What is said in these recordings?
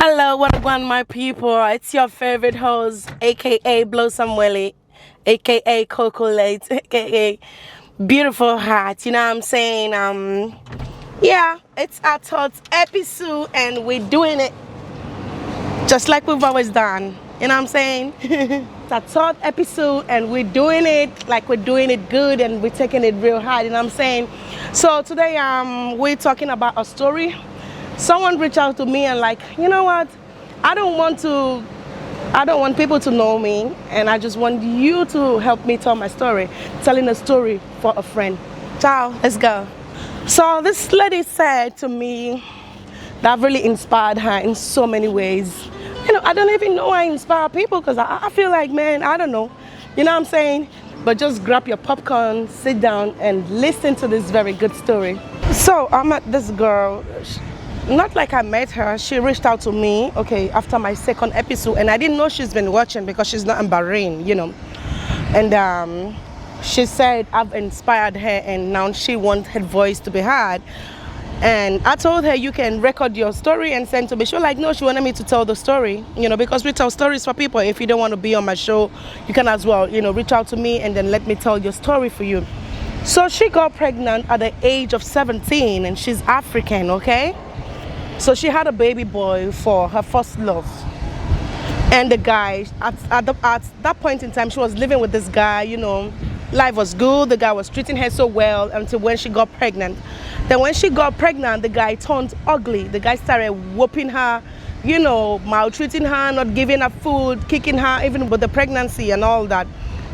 Hello, what up, my people? It's your favorite host, aka Blossom Willie, aka Koko Late, aka Beautiful Heart. You know what I'm saying? Yeah, it's our third episode, and we're doing it just like we've always done. You know what I'm saying? It's our third episode, and we're doing it like we're doing it good, and we're taking it real hard. You know what I'm saying? So today, we're talking about a story. Someone reached out to me and like, you know what? I don't want people to know me, and I just want you to help me tell my story, telling a story for a friend. Ciao, let's go. So this lady said to me that really inspired her in so many ways. You know, I don't even know I inspire people because I feel like, man, I don't know. You know what I'm saying? But just grab your popcorn, sit down, and listen to this very good story. So I met this girl. Not like I met her, she reached out to me, okay, after my second episode, and I didn't know she's been watching because she's not in Bahrain, you know. And she said I've inspired her, and now she wants her voice to be heard. And I told her, you can record your story and send to me. She was like, no, she wanted me to tell the story, you know, because we tell stories for people. If you don't want to be on my show, you can as well, you know, reach out to me and then let me tell your story for you. So she got pregnant at the age of 17, and she's African, okay? So she had a baby boy for her first love. And the guy, at that point in time, she was living with this guy, you know. Life was good, the guy was treating her so well until when she got pregnant. Then when she got pregnant, the guy turned ugly. The guy started whooping her, you know, maltreating her, not giving her food, kicking her, even with the pregnancy and all that.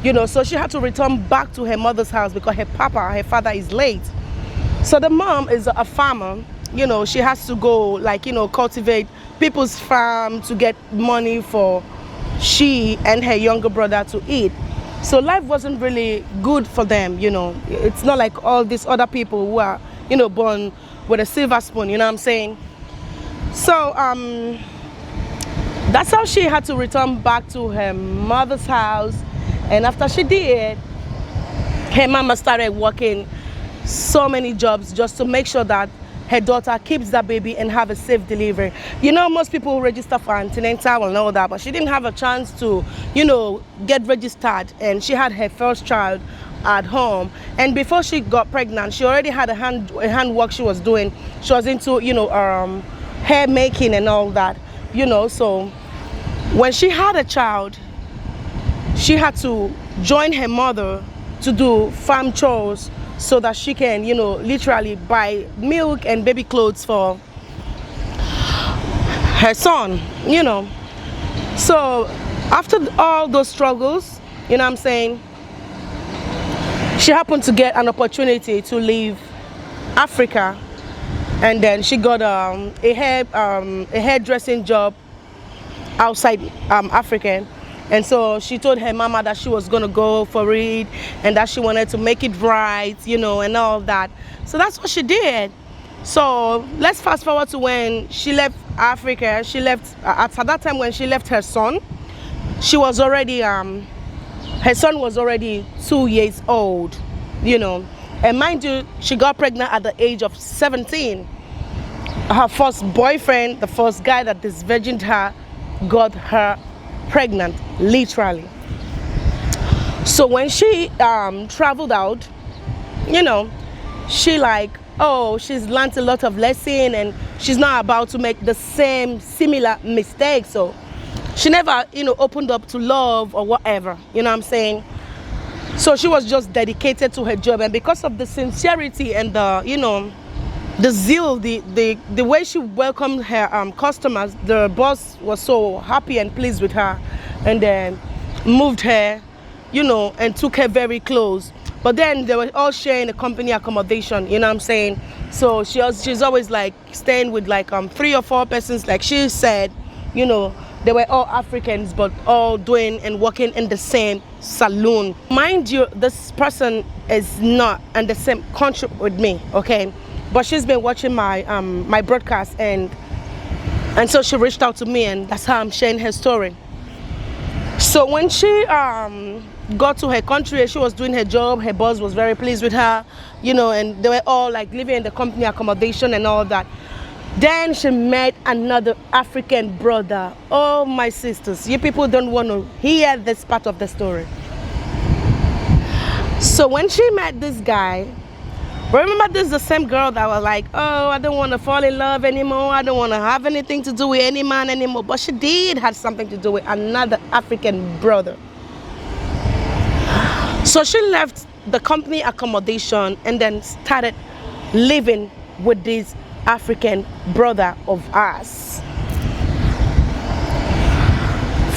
You know, so she had to return back to her mother's house because her father is late. So the mom is a farmer. You know, she has to go, like, you know, cultivate people's farm to get money for she and her younger brother to eat. So life wasn't really good for them, you know. It's not like all these other people who are, you know, born with a silver spoon, you know what I'm saying? So that's how she had to return back to her mother's house. And after she did, her mama started working so many jobs just to make sure that her daughter keeps that baby and have a safe delivery. You know, most people register for antenatal and all that, but she didn't have a chance to, you know, get registered. And she had her first child at home. And before she got pregnant, she already had a hand work she was doing. She was into, you know, hair making and all that, you know. So when she had a child, she had to join her mother to do farm chores so that she can, you know, literally buy milk and baby clothes for her son, you know. So after all those struggles, you know what I'm saying, she happened to get an opportunity to leave Africa, and then she got a hairdressing job outside Africa. And so she told her mama that she was going to go for it and that she wanted to make it right, you know, and all that. So that's what she did. So let's fast forward to when she left Africa. She left, at that time when she left her son, she was already, her son was already 2 years old, you know. And mind you, she got pregnant at the age of 17. Her first boyfriend, the first guy that disvirgined her, got her pregnant, literally. So when she traveled out, you know, she like, oh, she's learned a lot of lesson and she's not about to make the same similar mistakes. So she never, you know, opened up to love or whatever, you know what I'm saying? So she was just dedicated to her job, and because of the sincerity and the, you know, the zeal, the way she welcomed her customers, the boss was so happy and pleased with her, and then moved her, you know, and took her very close. But then they were all sharing a company accommodation, you know what I'm saying? So she's always like staying with like 3 or 4 persons, like she said, you know, they were all Africans, but all doing and working in the same saloon. Mind you, this person is not in the same country with me, okay? But she's been watching my my broadcast, and so she reached out to me, and that's how I'm sharing her story. So when she got to her country, she was doing her job, her boss was very pleased with her, you know, and they were all like living in the company accommodation and all that. Then she met another African brother. Oh, my sisters, you people don't want to hear this part of the story. So when she met this guy, remember, this is the same girl that was like, oh, I don't want to fall in love anymore. I don't want to have anything to do with any man anymore. But she did have something to do with another African brother. So she left the company accommodation and then started living with this African brother of ours.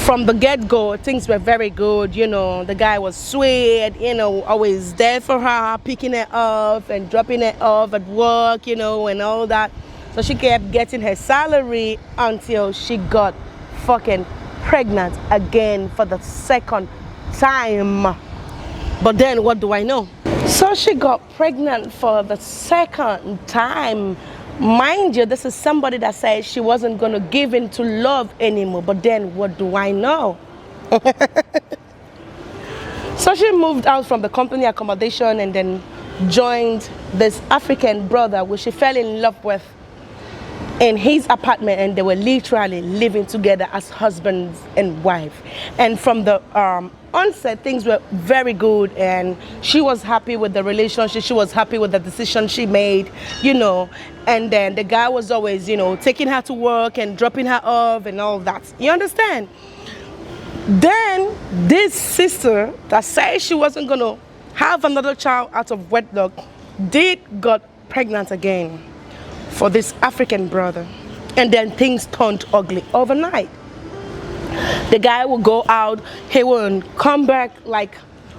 From the get-go, things were very good. You know, the guy was sweet, you know, always there for her, picking her up and dropping her off at work, you know, and all that. So she kept getting her salary until she got fucking pregnant again for the second time. But then what do I know? So she got pregnant for the second time. Mind you, this is somebody that said she wasn't going to give in to love anymore. But then what do I know? So she moved out from the company accommodation and then joined this African brother, which she fell in love with, in his apartment, and they were literally living together as husbands and wife. And from the onset, things were very good, and she was happy with the relationship. She was happy with the decision she made, you know. And then the guy was always, you know, taking her to work and dropping her off and all that. You understand? Then this sister that said she wasn't going to have another child out of wedlock got pregnant again for this African brother. And then things turned ugly overnight. The guy will go out, he won't come back like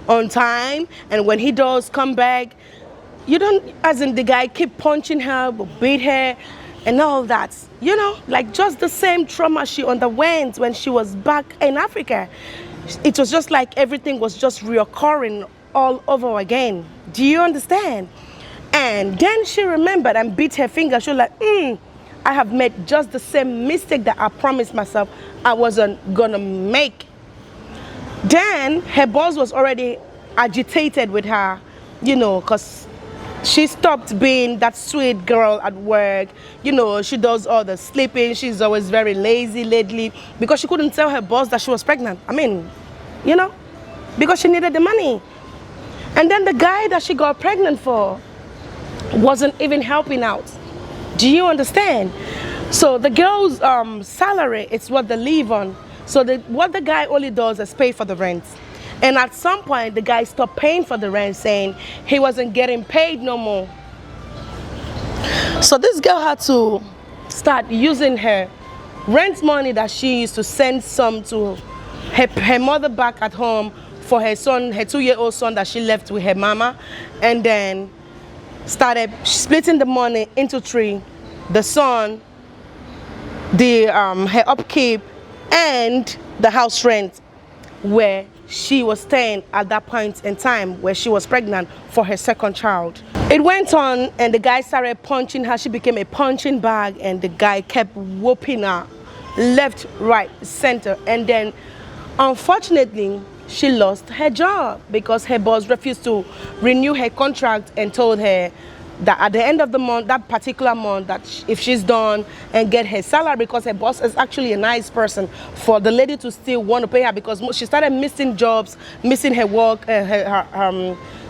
on time, and when he does come back, you don't, as in the guy keep punching her, beat her and all that, you know, like just the same trauma she underwent when she was back in Africa. It was just like everything was just reoccurring all over again. Do you understand? And then she remembered and beat her finger. She was like, I have made just the same mistake that I promised myself I wasn't gonna make. Then her boss was already agitated with her, you know, because she stopped being that sweet girl at work. You know, she does all the sleeping. She's always very lazy lately because she couldn't tell her boss that she was pregnant. I mean, you know, because she needed the money. And then the guy that she got pregnant for wasn't even helping out. Do you understand? So the girl's salary is what they live on. So what the guy only does is pay for the rent. And at some point, the guy stopped paying for the rent, saying he wasn't getting paid no more. So this girl had to start using her rent money that she used to send some to her mother back at home for her son, her 2-year-old son that she left with her mama, and then started splitting the money into 3: the son, her upkeep, and the house rent, where she was staying at that point in time where she was pregnant for her second child. It went on, and the guy started punching her. She became a punching bag, and the guy kept whooping her left, right, center. And then unfortunately she lost her job because her boss refused to renew her contract and told her that at the end of the month, that particular month, that if she's done and get her salary, because her boss is actually a nice person, for the lady to still want to pay her, because she started missing jobs, missing her work,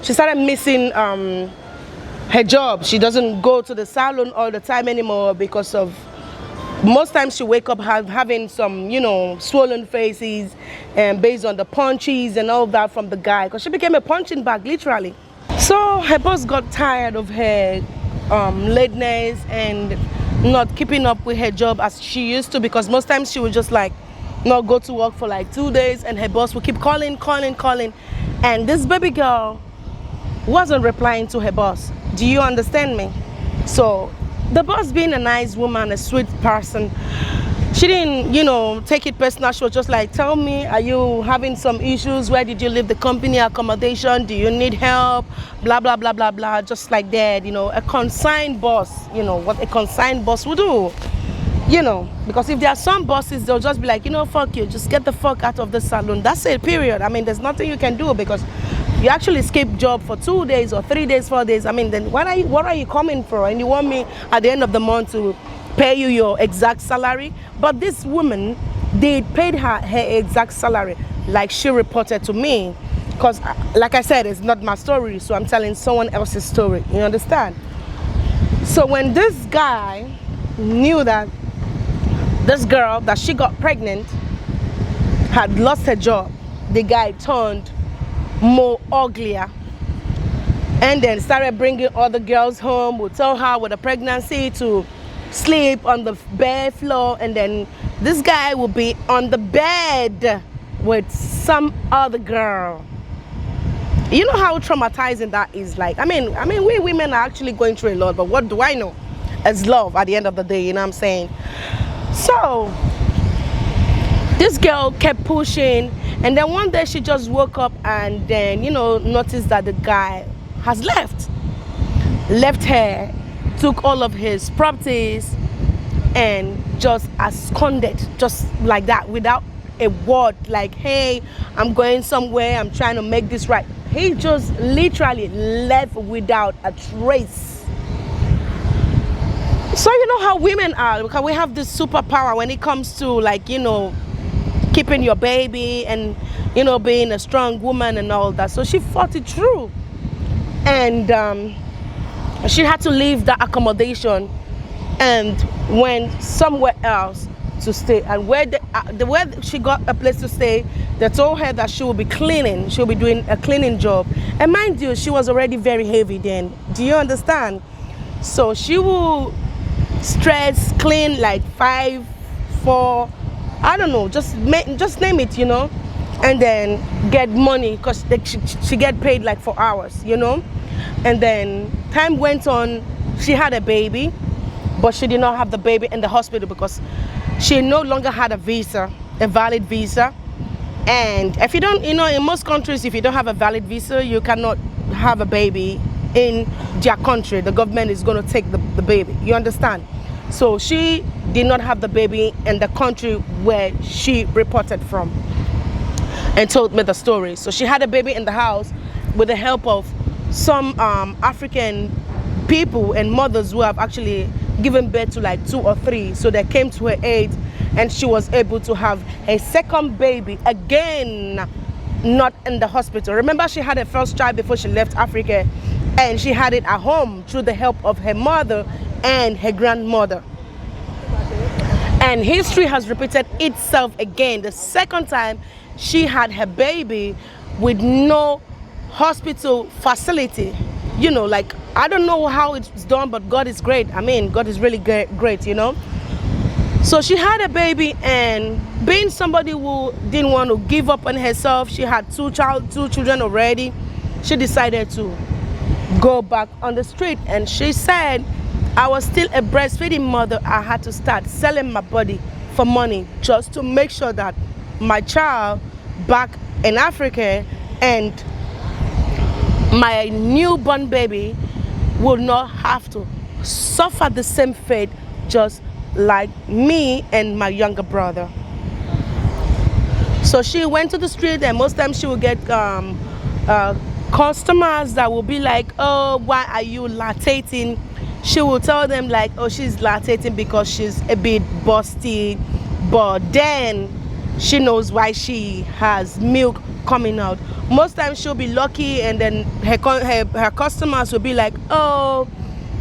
she started missing her job. She doesn't go to the salon all the time anymore because of, most times she wake up having some, you know, swollen faces, and based on the punches and all that from the guy, because she became a punching bag, literally. So her boss got tired of her lateness and not keeping up with her job as she used to, because most times she would just like not go to work for like 2 days, and her boss would keep calling, and this baby girl wasn't replying to her boss. Do you understand me? So the boss, being a nice woman, a sweet person, she didn't, you know, take it personal. She was just like, tell me, are you having some issues? Where did you leave the company accommodation? Do you need help? Blah, blah, blah, blah, blah. Just like that, you know, a consigned boss, you know, what a consigned boss would do, you know, because if there are some bosses, they'll just be like, you know, fuck you, just get the fuck out of the salon. That's it, period. I mean, there's nothing you can do, because you actually skip job for 2 days or 3 days, 4 days. I mean, then what are you coming for? And you want me at the end of the month to pay you your exact salary. But this woman, they paid her exact salary, like she reported to me. Because, like I said, it's not my story, so I'm telling someone else's story. You understand? So when this guy knew that this girl that she got pregnant had lost her job, the guy turned more uglier and then started bringing other girls home, would tell her with a pregnancy to sleep on the bare floor, and then this guy will be on the bed with some other girl. You know how traumatizing that is. Like, I mean, we women are actually going through a lot, but what do I know? It's love at the end of the day, you know what I'm saying? So this girl kept pushing, and then one day she just woke up and then, you know, noticed that the guy has left her, took all of his properties, and just absconded, just like that, without a word, like, hey, I'm going somewhere, I'm trying to make this right. He just literally left without a trace. So you know how women are, because we have this superpower when it comes to, like, you know, keeping your baby and, you know, being a strong woman and all that. So she fought it through, and she had to leave the accommodation and went somewhere else to stay. And where she got a place to stay, they told her that she will be cleaning, she'll be doing a cleaning job. And mind you, she was already very heavy then. Do you understand? So she will stress clean like 5, 4, I don't know, just name it, you know, and then get money, because she get paid like for hours, you know. And then time went on, she had a baby, but she did not have the baby in the hospital because she no longer had a visa, a valid visa. And if you don't, you know, in most countries, if you don't have a valid visa, you cannot have a baby in their country. The government is going to take the baby, you understand? So she did not have the baby in the country where she reported from and told me the story. So she had a baby in the house with the help of some African people and mothers who have actually given birth to like 2 or 3. So they came to her aid, and she was able to have a second baby again, not in the hospital. Remember, she had her first child before she left Africa, and she had it at home through the help of her mother and her grandmother. And history has repeated itself again. The second time she had her baby with no hospital facility. You know, like, I don't know how it's done, but God is great. I mean, God is really great, you know. So she had a baby, and being somebody who didn't want to give up on herself, she had 2 children already, she decided to go back on the street. And she said, I was still a breastfeeding mother. I had to start selling my body for money just to make sure that my child back in Africa and my newborn baby will not have to suffer the same fate just like me and my younger brother. So she went to the street, and most times she will get customers that will be like, oh, why are you lactating? She will tell them like, oh, she's lactating because she's a bit busty, but then she knows why she has milk coming out. Most times she'll be lucky, and then her customers will be like, oh,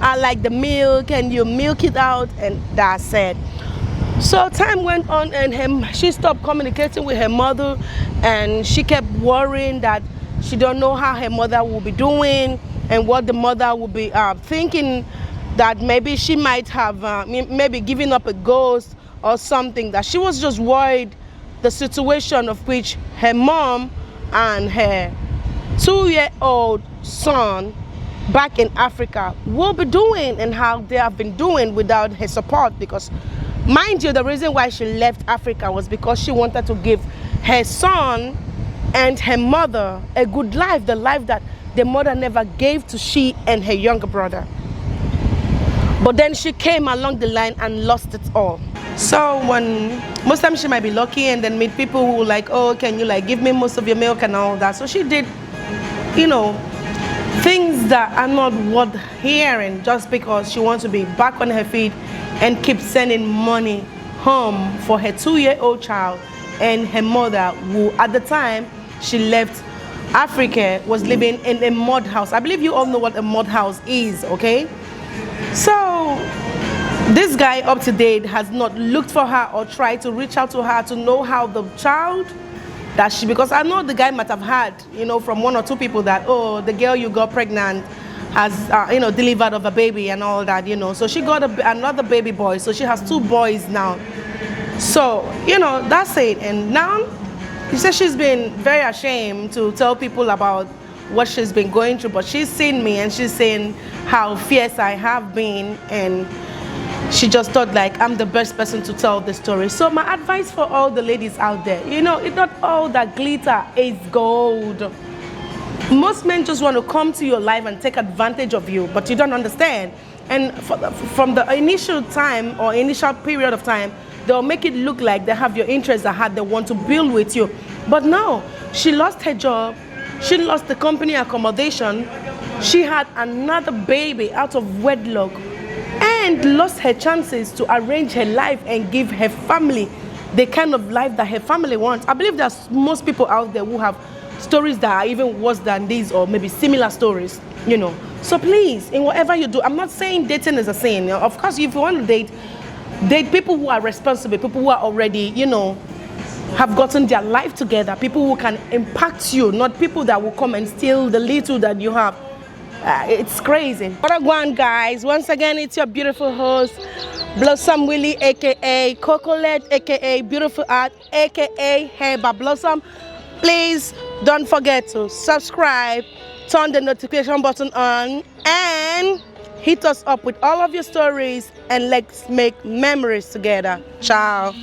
I like the milk, and you milk it out, and that's it. So time went on, and she stopped communicating with her mother, and she kept worrying that she don't know how her mother will be doing, and what the mother will be thinking, that maybe she might have maybe given up a ghost or something. That she was just worried the situation of which her mom and her 2-year-old son back in Africa will be doing, and how they have been doing without her support. Because mind you, the reason why she left Africa was because she wanted to give her son and her mother a good life, the life that the mother never gave to she and her younger brother. But then she came along the line and lost it all. So when most times she might be lucky and then meet people who like, oh, can you like give me most of your milk and all that. So she did, you know, things that are not worth hearing just because she wants to be back on her feet and keep sending money home for her 2-year-old child, and her mother, who at the time she left Africa, was living in a mud house. I believe you all know what a mud house is, okay? So this guy up to date has not looked for her or tried to reach out to her to know how the child that she, because I know the guy might have had, you know, from 1 or 2 people that, oh, the girl you got pregnant has, you know, delivered of a baby and all that, you know. So she got another baby boy. So she has 2 boys now. So, you know, that's it. And now she says she's been very ashamed to tell people about what she's been going through. But she's seen me and she's saying how fierce I have been. And she just thought like I'm the best person to tell the story. So my advice for all the ladies out there, you know, it's not all that glitter is gold. Most men just want to come to your life and take advantage of you, but you don't understand. And from the initial time or initial period of time, they'll make it look like they have your interests at heart, they want to build with you. But no, she lost her job, she lost the company accommodation, she had another baby out of wedlock, and lost her chances to arrange her life and give her family the kind of life that her family wants. I believe there's most people out there who have stories that are even worse than these, or maybe similar stories, you know. So please, in whatever you do, I'm not saying dating is a sin. You know, of course, if you want to date people who are responsible, people who are already, you know, have gotten their life together, people who can impact you, not people that will come and steal the little that you have. It's crazy. What a one, guys. Once again, it's your beautiful host, Blossom Willie, aka Koko, aka Beautiful Art, aka Heba Blossom. Please don't forget to subscribe, turn the notification button on, and hit us up with all of your stories, and let's make memories together. Ciao.